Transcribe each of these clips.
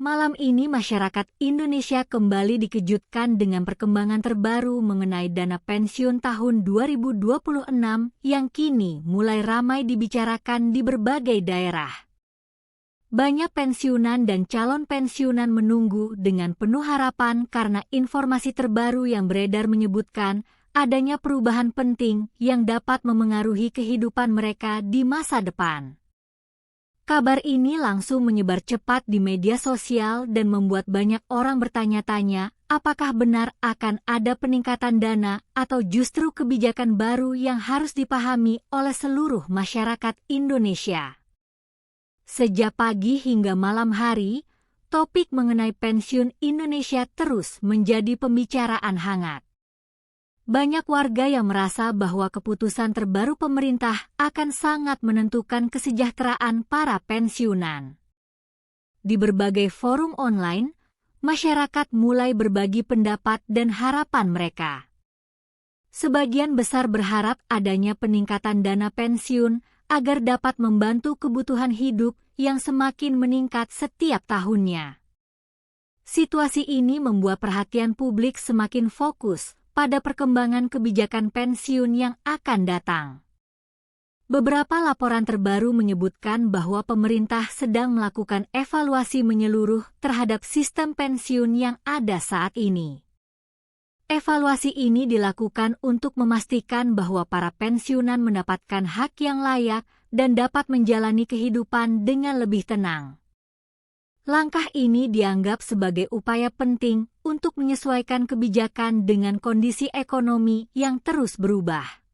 Malam ini masyarakat Indonesia kembali dikejutkan dengan perkembangan terbaru mengenai dana pensiun tahun 2026 yang kini mulai ramai dibicarakan di berbagai daerah. Banyak pensiunan dan calon pensiunan menunggu dengan penuh harapan karena informasi terbaru yang beredar menyebutkan adanya perubahan penting yang dapat memengaruhi kehidupan mereka di masa depan. Kabar ini langsung menyebar cepat di media sosial dan membuat banyak orang bertanya-tanya apakah benar akan ada peningkatan dana atau justru kebijakan baru yang harus dipahami oleh seluruh masyarakat Indonesia. Sejak pagi hingga malam hari, topik mengenai pensiun Indonesia terus menjadi pembicaraan hangat. Banyak warga yang merasa bahwa keputusan terbaru pemerintah akan sangat menentukan kesejahteraan para pensiunan. Di berbagai forum online, masyarakat mulai berbagi pendapat dan harapan mereka. Sebagian besar berharap adanya peningkatan dana pensiun agar dapat membantu kebutuhan hidup yang semakin meningkat setiap tahunnya. Situasi ini membuat perhatian publik semakin fokus pada perkembangan kebijakan pensiun yang akan datang. Beberapa laporan terbaru menyebutkan bahwa pemerintah sedang melakukan evaluasi menyeluruh terhadap sistem pensiun yang ada saat ini. Evaluasi ini dilakukan untuk memastikan bahwa para pensiunan mendapatkan hak yang layak dan dapat menjalani kehidupan dengan lebih tenang. Langkah ini dianggap sebagai upaya penting untuk menyesuaikan kebijakan dengan kondisi ekonomi yang terus berubah.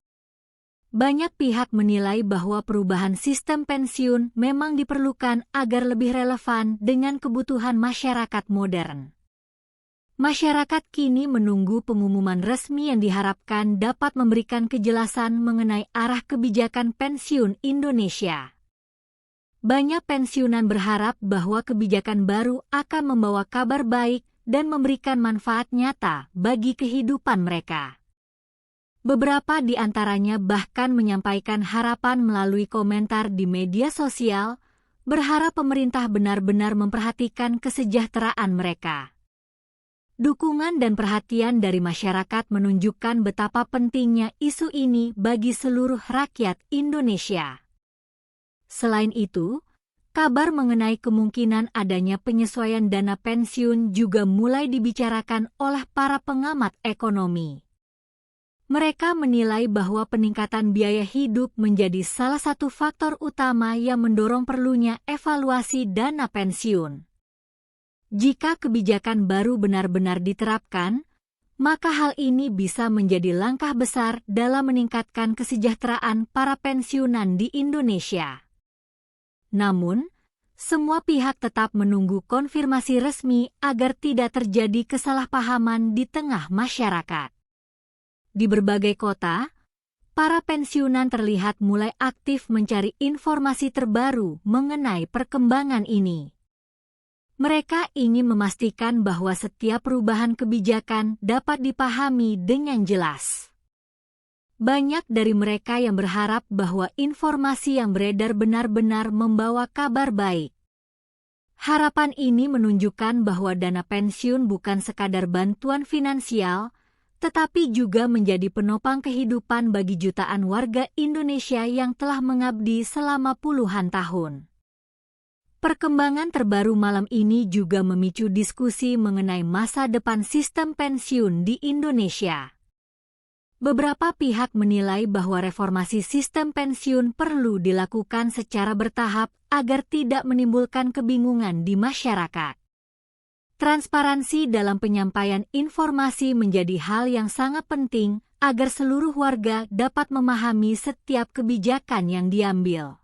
Banyak pihak menilai bahwa perubahan sistem pensiun memang diperlukan agar lebih relevan dengan kebutuhan masyarakat modern. Masyarakat kini menunggu pengumuman resmi yang diharapkan dapat memberikan kejelasan mengenai arah kebijakan pensiun Indonesia. Banyak pensiunan berharap bahwa kebijakan baru akan membawa kabar baik dan memberikan manfaat nyata bagi kehidupan mereka. Beberapa di antaranya bahkan menyampaikan harapan melalui komentar di media sosial, berharap pemerintah benar-benar memperhatikan kesejahteraan mereka. Dukungan dan perhatian dari masyarakat menunjukkan betapa pentingnya isu ini bagi seluruh rakyat Indonesia. Selain itu, kabar mengenai kemungkinan adanya penyesuaian dana pensiun juga mulai dibicarakan oleh para pengamat ekonomi. Mereka menilai bahwa peningkatan biaya hidup menjadi salah satu faktor utama yang mendorong perlunya evaluasi dana pensiun. Jika kebijakan baru benar-benar diterapkan, maka hal ini bisa menjadi langkah besar dalam meningkatkan kesejahteraan para pensiunan di Indonesia. Namun, semua pihak tetap menunggu konfirmasi resmi agar tidak terjadi kesalahpahaman di tengah masyarakat. Di berbagai kota, para pensiunan terlihat mulai aktif mencari informasi terbaru mengenai perkembangan ini. Mereka ingin memastikan bahwa setiap perubahan kebijakan dapat dipahami dengan jelas. Banyak dari mereka yang berharap bahwa informasi yang beredar benar-benar membawa kabar baik. Harapan ini menunjukkan bahwa dana pensiun bukan sekadar bantuan finansial, tetapi juga menjadi penopang kehidupan bagi jutaan warga Indonesia yang telah mengabdi selama puluhan tahun. Perkembangan terbaru malam ini juga memicu diskusi mengenai masa depan sistem pensiun di Indonesia. Beberapa pihak menilai bahwa reformasi sistem pensiun perlu dilakukan secara bertahap agar tidak menimbulkan kebingungan di masyarakat. Transparansi dalam penyampaian informasi menjadi hal yang sangat penting agar seluruh warga dapat memahami setiap kebijakan yang diambil.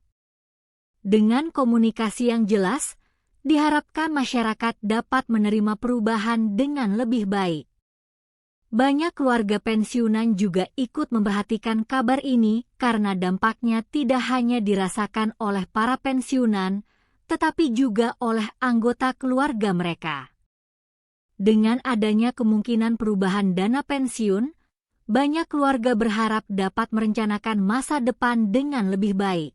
Dengan komunikasi yang jelas, diharapkan masyarakat dapat menerima perubahan dengan lebih baik. Banyak keluarga pensiunan juga ikut memperhatikan kabar ini karena dampaknya tidak hanya dirasakan oleh para pensiunan, tetapi juga oleh anggota keluarga mereka. Dengan adanya kemungkinan perubahan dana pensiun, banyak keluarga berharap dapat merencanakan masa depan dengan lebih baik.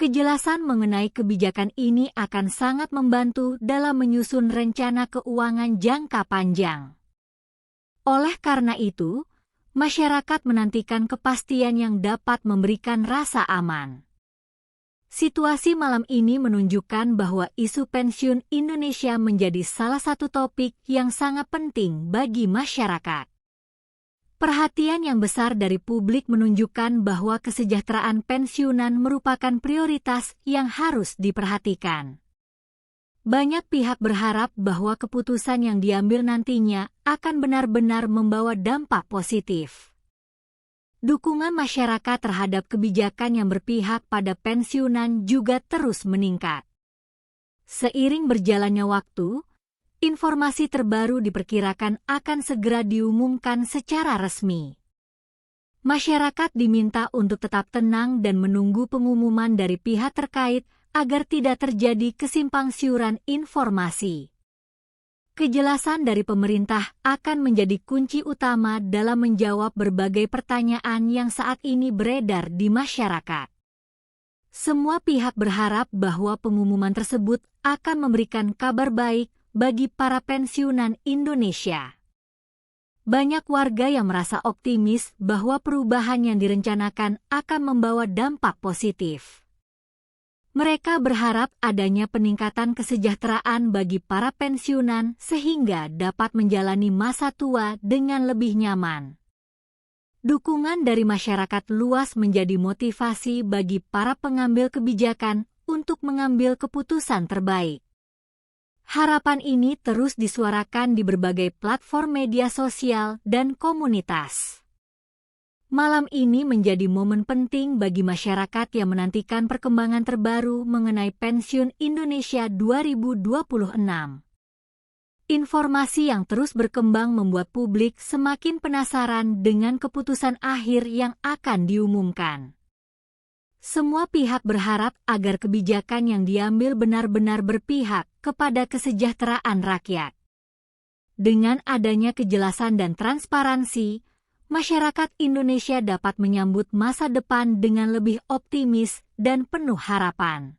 Kejelasan mengenai kebijakan ini akan sangat membantu dalam menyusun rencana keuangan jangka panjang. Oleh karena itu, masyarakat menantikan kepastian yang dapat memberikan rasa aman. Situasi malam ini menunjukkan bahwa isu pensiun Indonesia menjadi salah satu topik yang sangat penting bagi masyarakat. Perhatian yang besar dari publik menunjukkan bahwa kesejahteraan pensiunan merupakan prioritas yang harus diperhatikan. Banyak pihak berharap bahwa keputusan yang diambil nantinya akan benar-benar membawa dampak positif. Dukungan masyarakat terhadap kebijakan yang berpihak pada pensiunan juga terus meningkat. Seiring berjalannya waktu, informasi terbaru diperkirakan akan segera diumumkan secara resmi. Masyarakat diminta untuk tetap tenang dan menunggu pengumuman dari pihak terkait agar tidak terjadi kesimpangsiuran informasi. Kejelasan dari pemerintah akan menjadi kunci utama dalam menjawab berbagai pertanyaan yang saat ini beredar di masyarakat. Semua pihak berharap bahwa pengumuman tersebut akan memberikan kabar baik bagi para pensiunan Indonesia. Banyak warga yang merasa optimis bahwa perubahan yang direncanakan akan membawa dampak positif. Mereka berharap adanya peningkatan kesejahteraan bagi para pensiunan sehingga dapat menjalani masa tua dengan lebih nyaman. Dukungan dari masyarakat luas menjadi motivasi bagi para pengambil kebijakan untuk mengambil keputusan terbaik. Harapan ini terus disuarakan di berbagai platform media sosial dan komunitas. Malam ini menjadi momen penting bagi masyarakat yang menantikan perkembangan terbaru mengenai pensiun Indonesia 2026. Informasi yang terus berkembang membuat publik semakin penasaran dengan keputusan akhir yang akan diumumkan. Semua pihak berharap agar kebijakan yang diambil benar-benar berpihak kepada kesejahteraan rakyat. Dengan adanya kejelasan dan transparansi, masyarakat Indonesia dapat menyambut masa depan dengan lebih optimis dan penuh harapan.